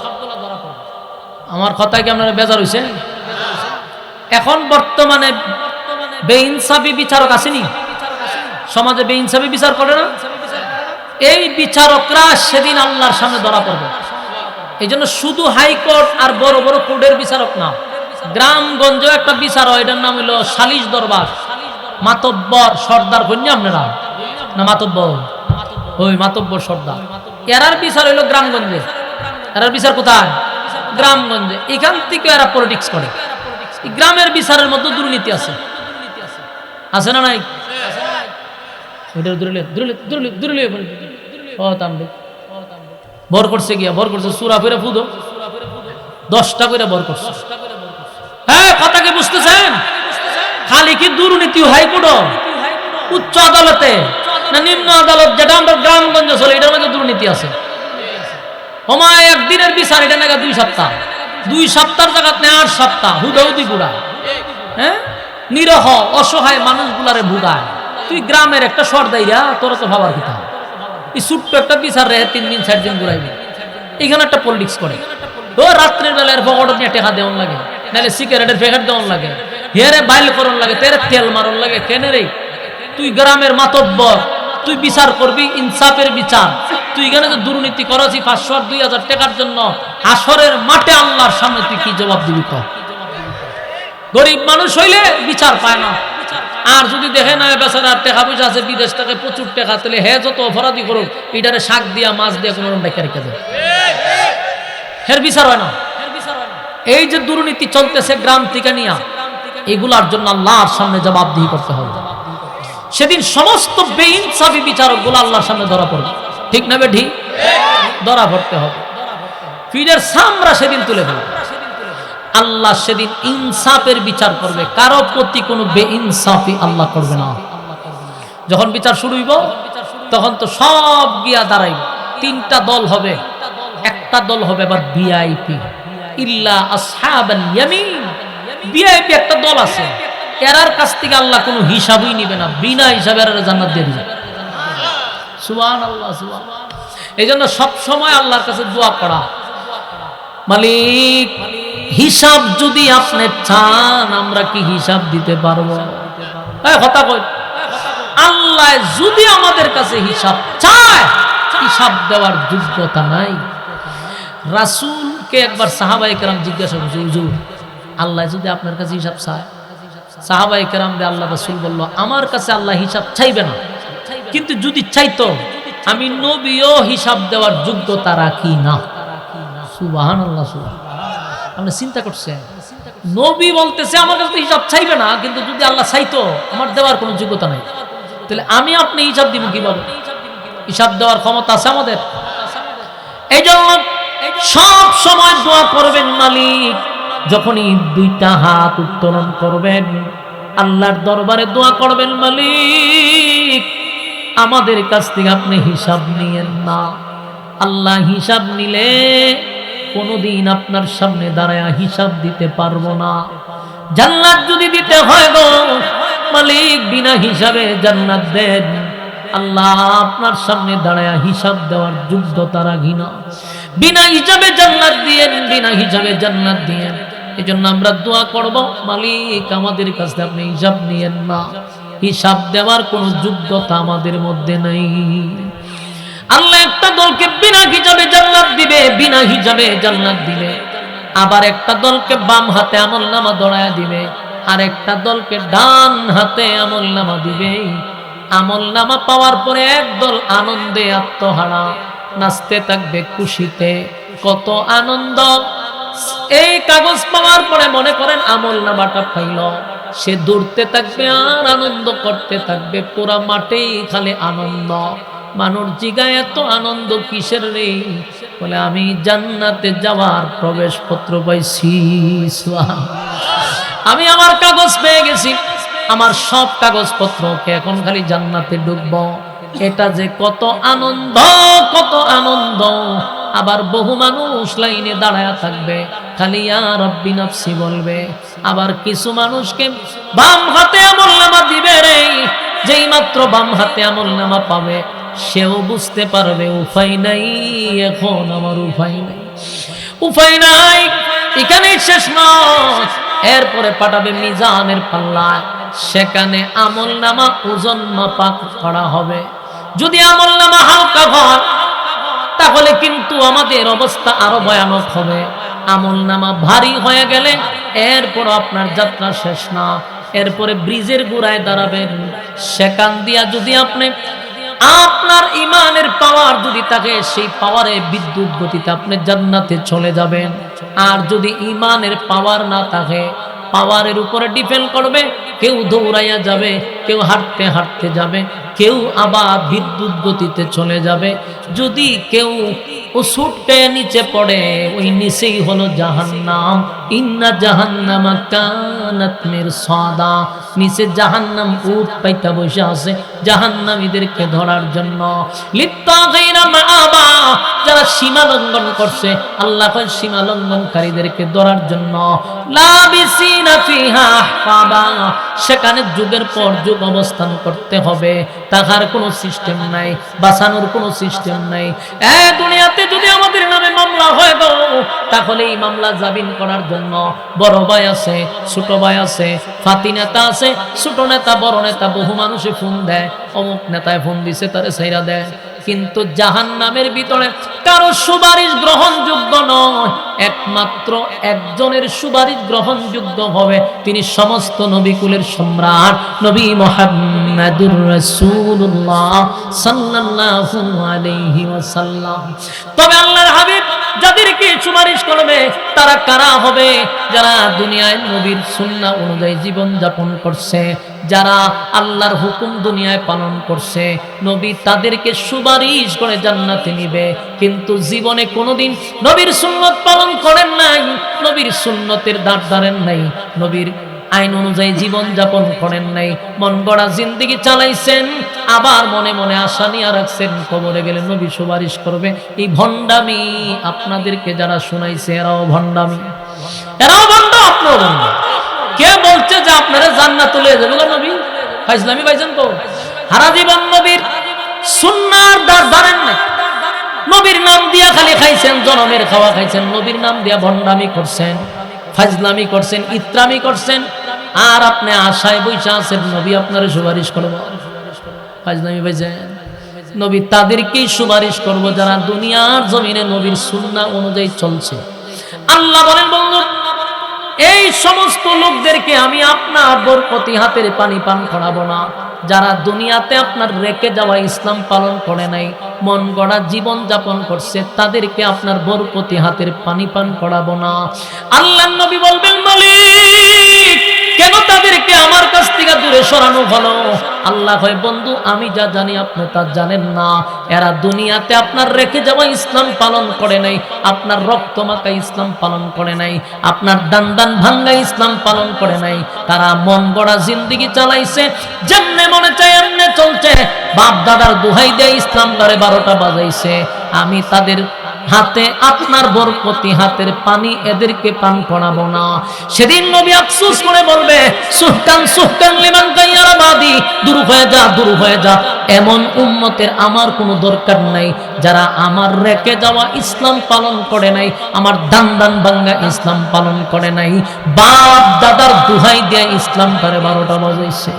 আমার কথায় কি আপনারা বেজার হইছেন? এখন বর্তমানে বেইনসাফি বিচারক আসেনি সমাজে? বেইনসাফি বিচার করে না? এই বিচারকরা সেদিন আল্লাহর সামনে ধরা পড়বে। এই জন্য শুধু হাইকোর্ট আর বড় বড় কোর্টের বিচারক না, গ্রামগঞ্জ একটা বিচার হয়, এটার নাম হলো সালিশ দরবার। মাতব্বর সর্দার কন্যা আপনারা না? মাতব্বর, ওই মাতব্বর সর্দার, এরার বিচার হইলো গ্রামগঞ্জে। এরার বিচার কোথায়? গ্রামগঞ্জে। এখান থেকে এরা পলিটিক্স করে। গ্রামের বিচারের মধ্যে দুর্নীতি আছে, আছে না নাই? ভর করছে গিয়া, ভর করছে সুরা ফিরে ফুদো 10টা করে ভর করছে। হ্যাঁ কথা কি বুঝতেছেন? খালি কি দুর্নীতি হাইকোর্ট, উচ্চ আদালতে না নিম্ন আদালত, যেটা আমরা গ্রামগঞ্জে চলে, এটার মধ্যে দুর্নীতি আছে। ওমায় একদিনের বিচার, এটা নাকি 2 সপ্তাহ, 2 সপ্তাহের জায়গাতে 8 সপ্তাহ হুদাহুদি গুড়া। হ্যাঁ, নিরহ অসহায় মানুষগুলারে ভুগায়। তুই গ্রামের একটা সর্দাইরা, তোরা তো ভাবার কথা, এই ছোট্ট একটা বিচার রে 3 দিন 4 দিন ঘুরাইবি। এখানে একটা পলিটিক্স করে, ও রাত্রের বেলায় পকেট নিয়ে টেকা দেওয়ান লাগে, নাহলে সিগারেটের প্যাকেট দেওয়ান লাগে, হেরে বাইল করন লাগে, তেরে তেল মারন লাগে। কেন রে? তুই গ্রামের মাতব্বর, তুই বিচার করবি, ইনসাফের বিচার। তুই এখানে যে দুর্নীতি করাছি 500 আর 2000 টাকার জন্য, হাসরের মাঠে আল্লাহর সামনে তুই কি জবাব দিবি? কর। গরিব মানুষ হইলে বিচার পায় না, আর যদি দেখে না বেচারা টাকা পয়সা আছে, বিদেশ থেকে প্রচুর টাকা, তাহলে হে যত অপরাধী করুক, এটারে শাক দিয়া মাছ দিয়া কোনো রেখে রেখে দেয়, হের বিচার হয় না। এই যে দুর্নীতি চলতেছে গ্রাম থেকে নিয়া, এগুলার জন্য আল্লাহর সামনে জবাবদিহি করতে হবে। সেদিন সমস্ত বেইনসাফি বিচারক গুলো আল্লাহর সামনে ধরা পড়বে, ঠিক না বেঠি? ধরা পড়তে হবে, ফিরের সামরা সেদিন তুলে ফেলবে। আল্লাহ সেদিন ইনসাফের বিচার করবে, কারো প্রতি কোনো বেইনসাফি আল্লাহ করবে না। যখন বিচার শুরু হইব তখন তো সব গিয়া দাঁড়াইবে, 3টা দল হবে। একটা দল হবে আবার ভিআইপি, ইল্লা আসহাবাল ইয়ামিন। ভিআইপি একটা দল আছে, এরার কাছ থেকে আল্লাহ কোনো হিসাবই নিবে না, বিনা হিসাবে এরা জান্নাত দিয়ে দিবে। সুবহানাল্লাহ, সুবহানাল্লাহ। এইজন্য সব সময় আল্লাহর কাছে দোয়া করা, মালিক হিসাব যদি আপনি চান, আমরা কি হিসাব দিতে পারবো? কথা কই, আল্লাহ যদি আমাদের কাছে হিসাব চায়, হিসাব দেওয়ার যোগ্যতা নাই। রাসূলকে একবার সাহাবায়ে কেরাম জিজ্ঞাসা করছে, হুজুর আল্লাহ যদি আপনার কাছে হিসাব চায়? সাহাবায়ে কেরামরে আল্লাহ রাসূল বলল, আমার কাছে আল্লাহ হিসাব চাইবে না, কিন্তু যদি চাইতো আমি নবীও হিসাব দেওয়ার যোগ্যতা রাখি না। সুবহানাল্লাহ, সুবহানাল্লাহ। আপনি চিন্তা করছেন, নবী বলতেছে আমার কাছে হিসাব চাইবে না, কিন্তু যদি আল্লাহ চাইতো আমার দেওয়ার কোনো যোগ্যতা নাই, তাহলে আমি আপনি হিসাব দিব কিভাবে? হিসাব দেওয়ার ক্ষমতা আছে আমাদের? এই জন্য সব সময় দোয়া করবেন, মালিক যখনই 2টা হাত উত্তোলন করবেন আল্লাহর দরবারে দোয়া করবেন, মালিক আমাদের কাছ থেকে আপনি হিসাব নিয়েন না। আল্লাহ হিসাব নিলে কোনদিন আপনার সামনে দাঁড়ায় হিসাব দিতে পারবো না। জান্নাত যদি দিতে হয় গো মালিক, বিনা হিসাবে জান্নাত দেন। আল্লাহ আপনার সামনে দাঁড়ায় হিসাব দেওয়ার যোগ্যতা রাখি না, বিনা হিসাবে জান্নাত দিয়েন, বিনা হিসাবে জান্নাত দিয়েন। এই জন্য আমরা দোয়া করব, মালিক আমাদের কাছে আপনি হিসাব নিয়েন না, হিসাব দেওয়ার কোনো যোগ্যতা আমাদের মধ্যে নাই। আল্লাহ একটা দলকে বিনা হিসাবে জান্নাত দিবে, বিনা হিসাবে জান্নাত দিবে। আবার একটা দলকে বাম হাতে আমলনামা ধরায়া দিবে, আর একটা দলকে ডান হাতে আমলনামা দিবে। আমলনামা পাওয়ার পরে একদল আনন্দে আত্মহারা, নাচতে থাকবে খুশিতে, কত আনন্দ। এই কাগজ পাওয়ার পরে মনে করেন আমলনামাটা পাইল, সে দৌড়তে থাকবে আর আনন্দ করতে থাকবে, পুরা মাঠেই খালি আনন্দ। মানুষ জিগায় এত আনন্দ কিসের রে? বলে আমি জান্নাতে যাওয়ার প্রবেশপত্র পাইছি, আমি আমার কাগজ পেয়ে গেছি, আমার সব কাগজপত্রকে এখন খালি জান্নাতে ঢুকবো। এটা যে কত আনন্দ, কত আনন্দ। আবার বহু মানুষ লাইনে দাঁড়ায়া থাকবে, খালি ইয়া রাব্বি নাফসি বলবে। আবার কিছু মানুষকে বাম হাতে আমলনামা দিবে রে, যেই মাত্র বাম হাতে আমলনামা পাবে সেও বুঝতে পারবে উপায় নাই, এখন আমার উপায় নাই, উপায় নাই। এখানেই শেষ নয়, এরপরে পাঠাবে মিজানের পাল্লায়, সেখানে আমলনামা ওজন মাপা করা হবে। যদি আমলনামা হালকা হয় তাহলে কিন্তু আমাদের অবস্থা আরো ভয়ানক হবে। আমলনামা ভারী হয়ে গেলে এরপর আপনার যাত্রা শেষ না, এরপরে ব্রিজের গোড়ায় দাঁড়াবেন, সেখান দিয়া যদি আপনি আপনার ইমানের পাওয়ার যদি থাকে, সেই পাওয়ারে বিদ্যুৎ গতিতে আপনি জান্নাতে চলে যাবেন। আর যদি ইমানের পাওয়ার না থাকে, পাওয়ারের উপরে ডিপেন্ড করবে, কেউ দৌড়াইয়া যাবে, কেউ হাঁটতে হাঁটতে যাবে, কেউ আবার বিদ্যুৎ গতিতে চলে যাবে। যদি কেউ উছুটে নিচে পড়ে, ওই নিচেই হলো জাহান্নাম। ইন্না জাহান্নামা কানাত মিরসাদা, নিচে জাহান্নাম উট পাইতা বসে আছে জাহান্নামীদেরকে ধরার জন্য। লিত্তাগিনা মাআবা, যারা সীমা লঙ্ঘন করছে, আল্লাহ কয় সীমা লঙ্ঘনকারীদেরকে ধরার জন্য লাবিসিনা ফিহা আহকাবা, সেখানে যুগের পর যুগ অবস্থান করতে হবে, তাহার কোনো সিস্টেম নাই, বাঁচানোর কোনো সিস্টেম নাই। দুনিয়াতে যদি আমাদের নামে মামলা হয় গো, তাহলে এই মামলা জামিন করার জন্য বড় ভাই আছে, ছোট ভাই আছে, ফাতি নেতা আছে, ছোট নেতা, বড় নেতা, বহু মানুষে ফোন দেয়, অমুক নেতায় ফোন দিছে তারে ছাইরা দেয়। কিন্তু জাহান্নামের ভিতরে কারো সুপারিশ গ্রহণযোগ্য নয়, একমাত্র একজনের সুপারিশ গ্রহণযোগ্য হবে, তিনি সমস্ত নবীকুলের সম্রাট নবী মুহাম্মদুর রাসূলুল্লাহ সাল্লাল্লাহু আলাইহি ওয়াসাল্লাম। তবে আল্লাহর হাবিব যাদেরকে সুপারিশ করবে তারা কারা হবে? যারা দুনিয়ায় নবীর সুন্নাহ অনুযায়ী জীবন যাপন করছে, যারা আল্লাহর হুকুম দুনিয়ায় পালন করছে, নবী তাদেরকে সুপারিশ করে জান্নাতে নিবে। কিন্তু জীবনে কোনোদিন নবীর সুন্নত পালন করেন নাই, নবীর সুন্নতের দাঁড় ধারেন নাই, নবীর আইন অনুযায়ী জীবন যাপন করেন নাই, মন গড়া জিন্দেগি চালাইছেন, আবার মনে মনে আশা নিয়ে রাখছেন কবরে গেলে নবী সুপারিশ করবে। এই ভণ্ডামি আপনাদেরকে যারা শোনাইছে এরাও ভণ্ডামি, এরাও ভণ্ড, আপনারাও ভণ্ড। কে বলছে যে আপনারা জান্নাত তুলে যাবে গো নবী? ফাইজলামি পাইছেন তো? সারা জীবন নবীর সুন্নাহর দাঁড় ধারেন নাই, নবীর নাম দিয়া খালি খাইছেন, জনমের খাওয়া খাইছেন, নবীর নাম দিয়া ভণ্ডামি করছেন, ফাজলামি করছেন, ইত্রামি করছেন, আর আপনি আশায় বইসা আছেন নবী আপনার সুপারিশ করব। ফাজলামি পাইছেন? নবী তাদেরকেই সুপারিশ করব যারা দুনিয়ার জমিনে নবীর সুন্নাহ অনুযায়ী চলছে। আল্লাহ বলেন, বন্ধু এই সমস্ত লোকদেরকে আমি আপনার বরকতি হাতের পানি পান করাবো না, যারা দুনিয়াতে আপনার রেখে যাওয়া ইসলাম পালন করে নাই, মন গড়া জীবন যাপন করছে, তাদেরকে আপনার বরকতি হাতের পানি পান করাবো না। আল্লাহর নবী বলবেন, মালিক কেন তাদেরকে আমার কাছ থেকে দূরে সরানো হলো? আল্লাহ হয়, বন্ধু আমি যা জানি আপনি তা জানেন না। এরা দুনিয়াতে আপনার রেখে যাওয়া ইসলাম পালন করে নাই, আপনার রক্ত মাখা ইসলাম পালন করে নাই, আপনার দান দান ভাঙ্গা ইসলাম পালন করে নাই। তারা মন গড়া জিন্দেগি চালাইছে, যেমনে মনে চায় এমনে চলছে, বাপ দাদার দোহাই দিয়ে ইসলাম করে 12টা বাজাইছে। আমি তাদের হাতে আপনার বরকতি হাতের পানি এদেরকে পান করাবো না। সেদিন নবী আফসোস করে বলবে, সুহকান সুহকান লিমান গায়রা বাদি, দূর হয়ে যা, দূর হয়ে যা, এমন উম্মতের আমার কোনো দরকার নাই যারা আমার রেখে যাওয়া ইসলাম পালন করে নাই, আমার দান দান ভাঙ্গা ইসলাম পালন করে নাই, বাপ দাদার দোহাই দিয়ে ইসলাম করে 12টা বাজাইছে।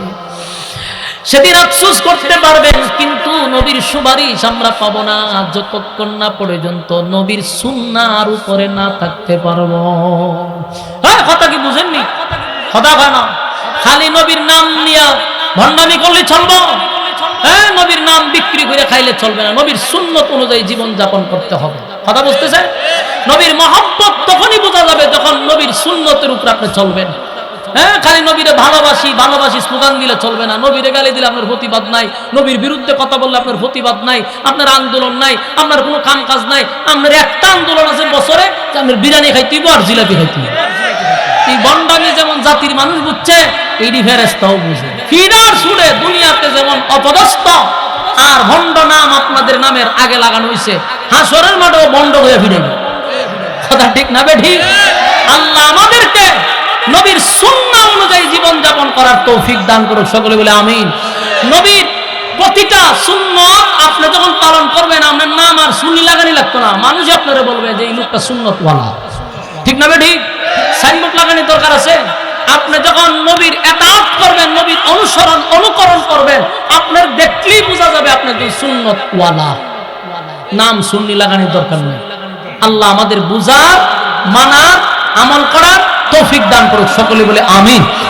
সেদিন আফসোস করতে পারবেন, কিন্তু নবীর সুপারিশ আমরা পাবো না যতক্ষণ না পর্যন্ত নবীর সুন্নাহর উপরে না থাকতে পারবো। হ্যাঁ, কথা কি বুঝেননি? কথা হয় না, খালি নবীর নাম নিয়ে ভণ্ডামি করলে চলবো? হ্যাঁ, নবীর নাম বিক্রি করে খাইলে চলবে না, নবীর সুন্নত অনুযায়ী জীবন যাপন করতে হবে। কথা বুঝতেছেন? নবীর মহব্বত তখনই বোঝা যাবে যখন নবীর সুন্নতের উপর আপনি চলবেন। হ্যাঁ, খালি নবীরে ভালোবাসি ভালোবাসি স্লোগান দিলে চলবে না, নবীরে গালি দিলে আপনার প্রতিবাদ নাই, নবীর বিরুদ্ধে কথা বললে আপনার প্রতিবাদ নাই, আপনার আন্দোলন নাই, আপনার কোনো কাম কাজ নাই। আপনার একটা আন্দোলন আছে বছরে, আপনার বিরিয়ানি খাইতে আর জিলাপি খাইতে। এই বন্ডামি যেমন জাতির মানুষ বুঝছে, এইটি ফেরেশতাও বুঝে। ফিরার সুরে দুনিয়াতে যেমন অপদস্থ আর ভণ্ড নাম আপনাদের নামের আগে লাগানো হয়েছে, হাসরের মাঠেও বন্ড হয়ে ফিরে। কথা ঠিক না বে ঠিক? আল্লাহ আমাদেরকে নবীর সুন্নাহ অনুযায়ী জীবন যাপন করার তৌফিক দান করুক, সকলে বলে আমিন। নবীর প্রতিটা সুন্নত আপনি যখন পালন করবেন, আপনার নাম আর সুন্নি লাগানি লাগতো না, মানুষ আপনারা বলবে যে এই লোকটা সুন্নতওয়ালা। ঠিক না ঠিক? সাইনবোর্ড লাগানোর দরকার আছে? আপনি যখন নবীর ইতাআত করবেন, নবীর অনুকরণ করবেন, আপনার দেখলেই বোঝা যাবে আপনি যে সুন্নতওয়ালা। নাম সুন্নি লাগানোর দরকার নেই। আল্লাহ আমাদের বুঝার, মানার, আমল করার তৌফিক দান করুক, সকলে বলে আমিন।